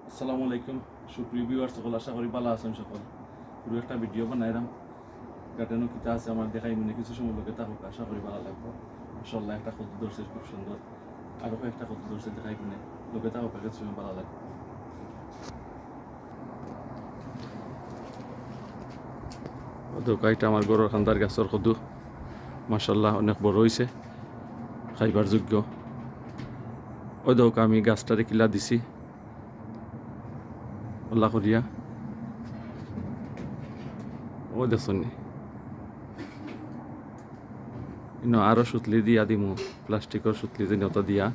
আসসালামু আলাইকুম সুপ্রিয় ভিউয়ার্স সকল, আশা করি ভালো আছেন সকল। পুরো একটা ভিডিও বানাইলাম, গার্ডেনও কিতা আছে আমার দেখাই মনে কিছু সময় লোকে থাকুক, আশা করি ভালো লাগবে। মাশাআল্লাহ একটা কদু ধরছে খুব সুন্দর, আরও একটা কদু ধরছে দেখাই মনে লোকে থাকুক, কিছু সময় ভালো লাগবে। দোকাইটা আমার গরুর খান্দার গাছের কদু, মাশাআল্লাহ অনেক বড় হয়েছে, খাইবার যোগ্য। ওই দোক আমি গাছটারে কিলা দিছি আল্লাহ করিয়া, ও দেখুন ইনো আরও সুতলি দিয়া দিমু, প্লাস্টিকের সুতলি যে নতা দিয়া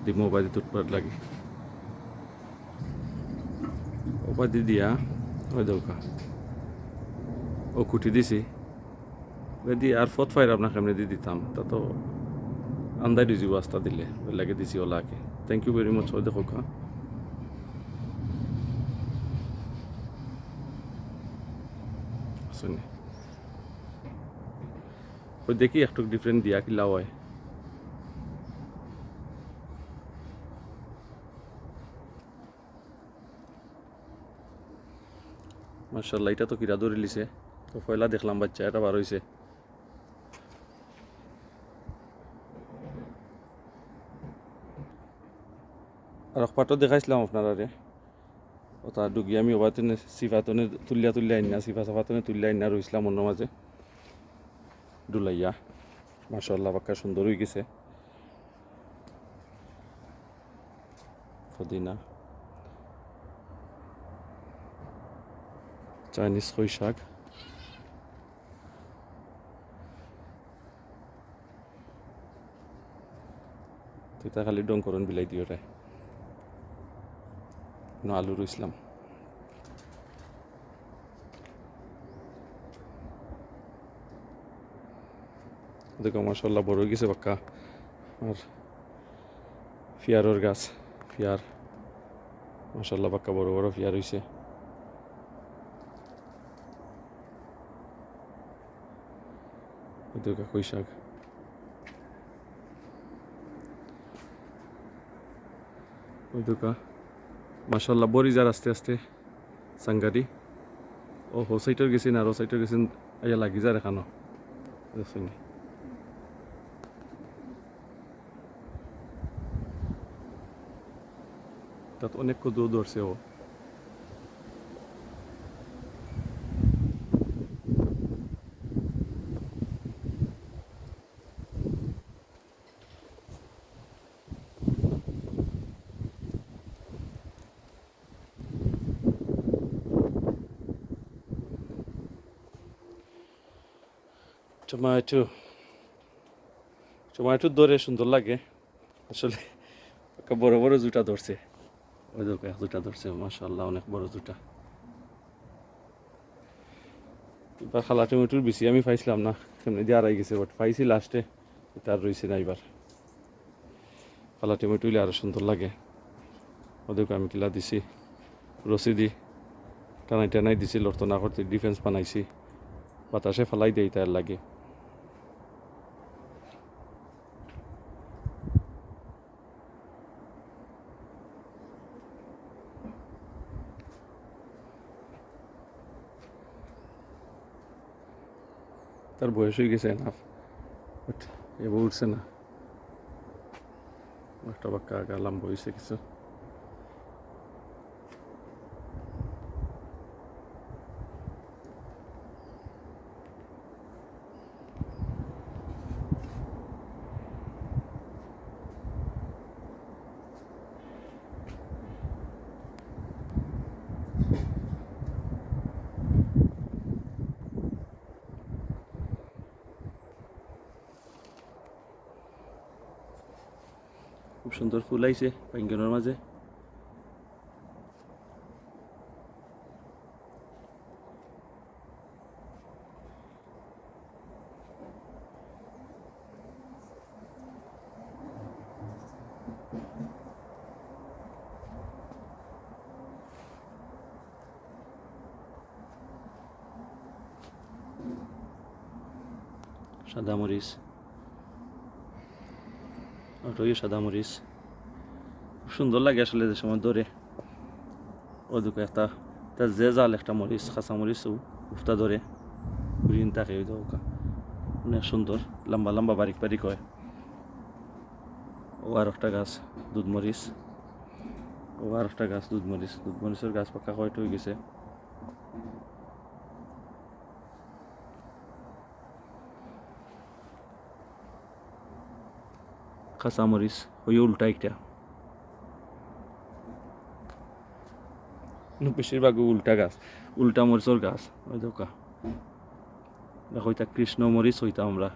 দিমু বাড়ি তুটবার লাগে, ওপাদি দিয়া ওই দৌকা ও কুটি দিছি দি আর ফত ফাইর আপনাকে এমনি দিয়ে দিতাম, তা তো আন্দাই দিছি আস্তা দিলে ওই লাগে দিছি ওলাকে। Thank you very much. ওই দেখো শুনি ওই দেখি একটু ডিফারেন্ট দিয়া কিলা হয়। মার্শাল্লাহ এটা তো কিরা ধরে লিছে, তো পয়লা দেখলাম বাচ্চা এটা বার হয়েছে। আর পাটও দেখাইছিলাম আপনারা রে, ওটা ডুগি আমি ওবাতনে সিফাতনে তুলিয়া আইনা, সিফা সাফাতনে তুলিয়া আইনা রইছিলাম অন্য মাঝে ডুলাইয়া। মার্শাল্লাহ পাক্কা সুন্দর হয়ে গেছে। পুদিনা, চাইনিজ খই শাক, তুইটা খালি ডং করন বিলাই দিও রে, আলু রইছিলাম। দেখো মাশাল্লাহ বড় হয়ে গেছে পাক্কা। আর ফিয়ারর গাছ, ফিয়ার মাশাল্লাহ পাক্কা বড় বড় ফিয়ার হয়েছে। দেখো কই শাক, ওই দোকা মাশাল্লাহ বড়ি যার আস্তে আস্তে সাংগারি। ও হো সাইটের গেছেন আর ও সাইটের গেছেন, আইয়া লাগি যা এখানো দেখছেন। তাত অনেক কদু ধরছে ও। টমেটো, টমেটো ধরে সুন্দর লাগে আসলে, একটা বড় বড় জুটা ধরছে। ওই দেখো এক জুটা ধরছে মাশাল্লাহ, অনেক বড় জুটা। এবার খালা টমেটোর বেশি আমি পাইছিলাম না, এমনি দিয়ে আড়াই গেছে, বাট পাইছি লাস্টে, তার রয়েছে না। এবার খালা টমেটো হইলে আরও সুন্দর লাগে। ওদেরকে আমি কিলা দিছি রসি দি টানাই টানাই দিছি, লড়তো না করতে ডিফেন্স বানাইছি, বাতাসে ফেলাই দেয় তার লাগে। তার বয়স হয়ে গেছে না, বাট এবার উঠছে না, একটা বাক্কা আগা লম্বা হয়েছে কিছু। খুব সুন্দর ফুল আইছে বাইঙ্গনের মাঝে। সাদা মরিচ, ওটাই সাদা মরিচ, খুব সুন্দর লাগে আসলে যে সময় ধরে। ওদিকে একটা তার যে জাল একটা মরিচ কাঁচা মরিচ উফতা ধরে গ্রিন থাকে ওই দোকা অনেক সুন্দর লম্বা লম্বা বারিক বারিক হয়। ও আর একটা গাছ দুধমরিচ, ও আর একটা গাছ দুধমরিচ, দুধমরিচের গাছ পাকা কয়টা হয়ে গেছে। কাঁচামরিচ ওই উল্টা একটা, বেশিরভাগ উল্টা গাছ, উল্টা মরিচর গাছ ওই দোকা। হইতা কৃষ্ণ মরিচ হইতা আমরা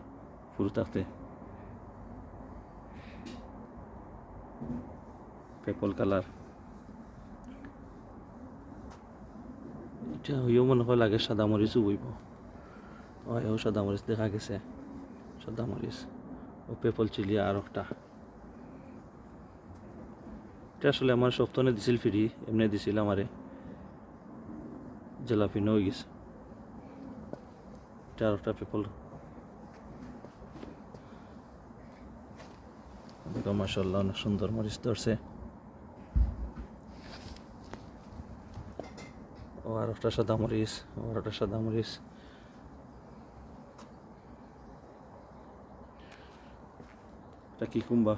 পুরো থাকতে পেপল কালার। এটা হইও মনে হয় লাগে সাদা মরিচও বইব। ও সাদা মরিচ দেখা গেছে, সাদা মরিচ ও পেপল চিলি আর একটা। এটা আসলে আমার সপ্তাহে দিছিল ফ্রি, এমনি দিছিল আমারে জেলাপিনো হয়ে গেছে। এটা আর একটা পেপল, মাশাআল্লাহ অনেক সুন্দর মরিচ ধরছে। ও আর একটা সাদা মরিচ, ও আর একটা সাদা মরিচ। এটা কি কুম্বা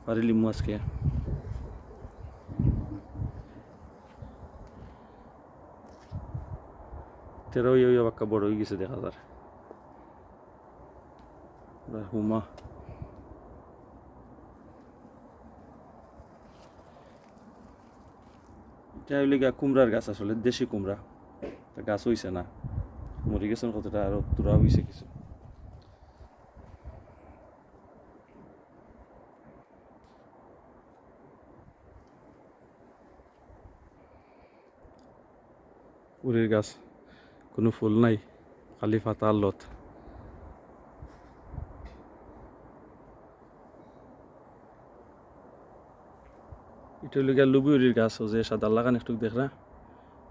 পারি লিমু আজকে। তেরো ইয়ে বাক্কা বড় হয়ে গেছে দেখা যার হুমা। এটা হইলে গা কুমড়ার গাছ, আসলে দেশি কুমড়া, তা গাছ হইছে না, মরে গেছেন কতটা, আরো তোরা হইছে কিছু। উড়ির গাছ, কোনো ফুল নাই, খালি পাতা আর লত। এটা হইলে গিয়া লুবি উড়ির গাছ, ও যে সাদা লাগান একটু দেখ না,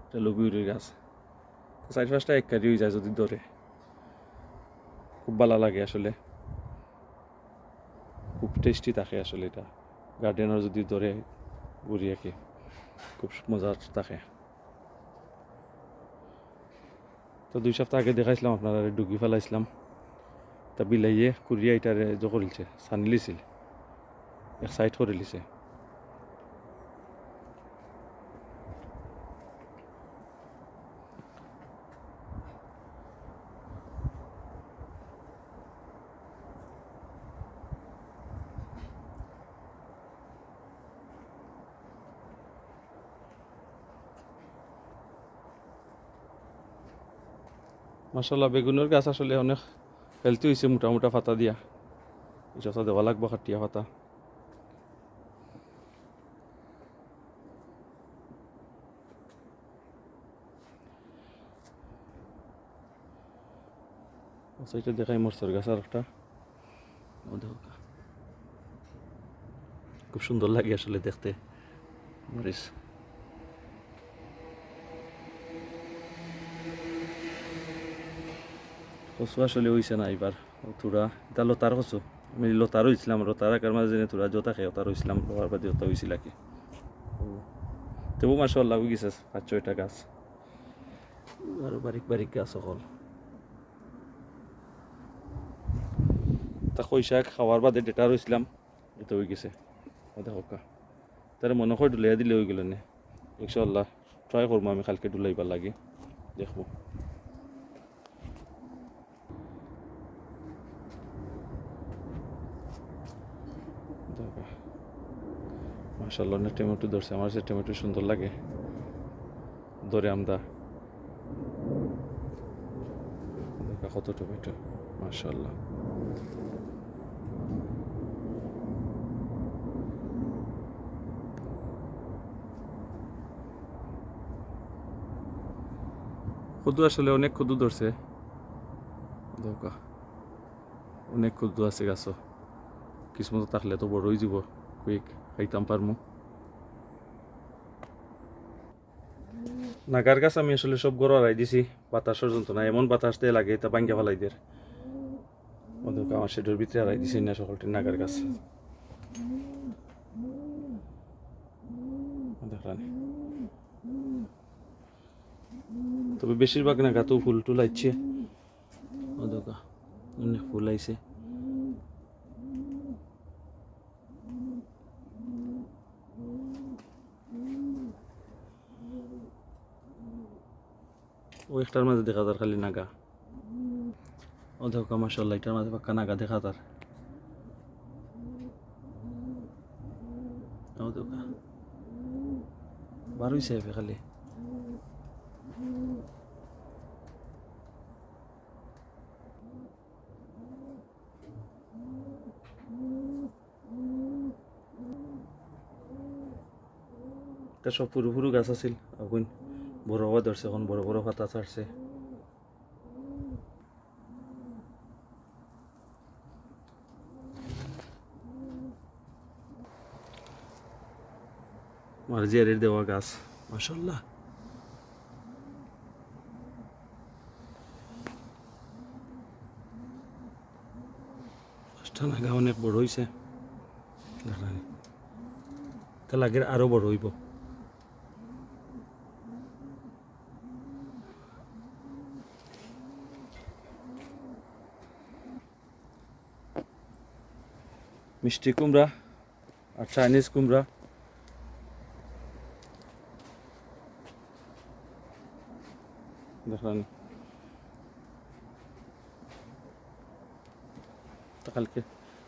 এটা লুবি উড়ির গাছ। চার পাঁচটা এক কারি হয়ে যায় যদি ধরে, খুব ভালো লাগে আসলে, খুব টেস্টি থাকে আসলে। এটা গার্ডেনার যদি ধরে উড়িয়াকে খুব মজার থাকে। তো 2 সপ্তাহ আগে দেখাইছিলাম আপনারা, ডুগি ফেলাইছিলাম, তা বিলাইয়ে কুড়িয়া এটারে জ করিলছে, সানি লিছিল, এক সাইড করে লিছে। মাশাআল্লাহ বেগুনের গাছ আসলে অনেক হেলদি হয়েছে, মোটা মোটা পাতা দিয়া, এটা দেওয়া লাগবো খাটিয়া পাতা। আচ্ছা এটা দেখাই মরসর গাছ আর একটা, খুব সুন্দর লাগে আসলে দেখতে মরিচ। কচু আসলে হয়েছে না এবার, তোরা এটা লতার কচু, আমি লতারও হয়েছিলাম, লতার আকার মাঝে তোরা যত থাকে ওটার হয়েছিলাম, লোহার বাদে ওটা হয়েছিল আর কি। তবু মাশাআল্লাহ হয়ে গেছে 5-6টা গাছ, আরো বারিক বারিক গাছ সকল। তা কই শাক খাওয়ার বাদে ডেটা রইছিলাম, এটা হয়ে গেছে। দেখো তার মনে হয় ডুলাইয়া দিলে হয়ে গেল না, ইনশাআল্লাহ ট্রাই করবো আমি কালকে ডুলাইবার লাগে, দেখবো। মাশাআল্লাহ অনেক টমেটো ধরছে, আমার সে টমেটো সুন্দর লাগে ধরে আমদা। কত টমেটো মাশাআল্লাহ। কদু আসলে অনেক কদু ধরছে, দৌকা অনেক কদু আছে গাছও, কিসমত থাকলে তো বড় হয়ে যাব, কুইক খাইতাম পারমু। নাগার গাছ আমি আসলে সব গড় হারাই দিছি, বাতাসের যন্ত্রণা, এমন বাতাস দিয়ে লাগে তা ভাঙ্গা ফেলাই দের, আমার শেডের ভিতরে হারাই দিছি না সকলটি নাগার গাছ। দেখলানি তবে বেশিরভাগ না গাতেও ফুল টুল আইছে ও দেখা অনেক ফুল আইছে ও একটার মাঝে দেখা যার খালি নাগা ও দেখো মাশাআল্লাহ এটার মাঝে পাক্কা নাগা দেখা যার ও দেখা বার হইছে খালি তা সব পুরো পুরো গাছ আছিল এখন বড় হওয়া ধরছে এখন বড় বড় পাতা ছাড়ছে মার্জিয়ারের দেওয়া গাছ মাশাআল্লাহ পাঁচটা নাগা অনেক বড় হয়েছে তা লাগে আরো বড় হইব মিষ্টি কুমড়া আর চাইনিজ কুমড়া দেখলাম তা কালকে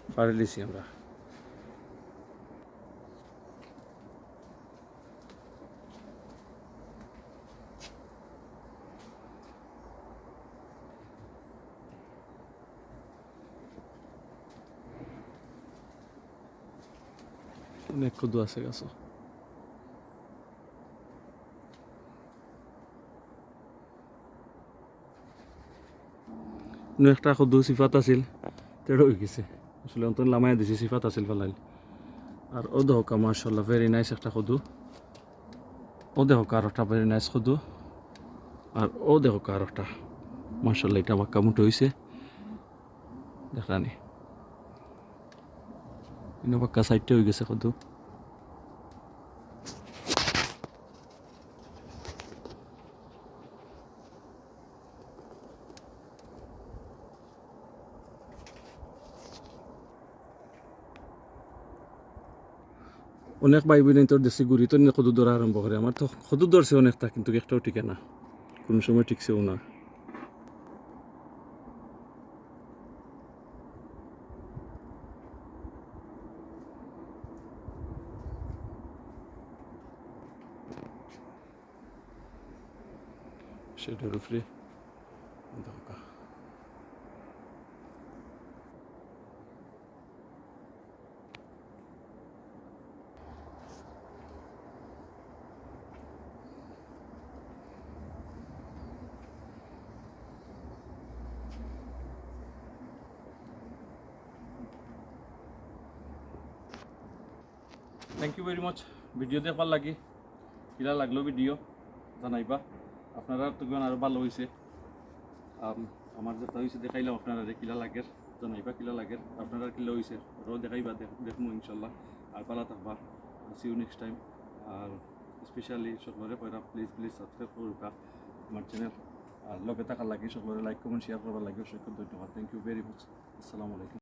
পাড়ে লিছি আমরা অনেক কদু আছে গাছ একটা কদু সিফাত আছিল তেড় হয়ে গেছে আসলে অন্তত লামাই দিছি সিফাত আছিল ফেলাইল আর ও দেখ মাশাআল্লাহ ভেরি নাইস একটা কদু ও দেখ আর একটা ভেরি নাইস কদু আর ও দেখ আর একটা মাশাআল্লাহ এটা বাক্কা মুটো হয়েছে দেখানি ইনো বাক্কা সাইডটা হয়ে গেছে কদু অনেক ভাই বোন তোর দেশে ঘুরি তো কদু ধরা আরম্ভ করে আমার তো কদু ধরছে অনেকটা কিন্তু একটাও টিকে না কোনো সময় টিকছেও না সেটার উপরে দরকার thank you very much video দেখবার লাগি কিলা লাগলো ভিডিও জানাইবা আপনারা তো আরো ভালো হয়েছে আমার যেটা হয়েছে দেখাইলাম আপনারা কিলা লাগে জানাইবা কিলা লাগে আপনারা কিলা হয়েছে ওরাও দেখাইবা দেখবো ইনশাল্লাহ আর ভালো থাকবা সি ইউ নেক্সট টাইম আর স্পেশালি সকলরে কইরা প্লিজ সাবস্ক্রাইব করবা আমার চ্যানেল আর লগে থাকার লাগে সকলরে লাইক কমেন্ট শেয়ার করবার লাগে অসংখ্য ধন্যবাদ থ্যাংক ইউ ভেরি মাচ আসসালামু আলাইকুম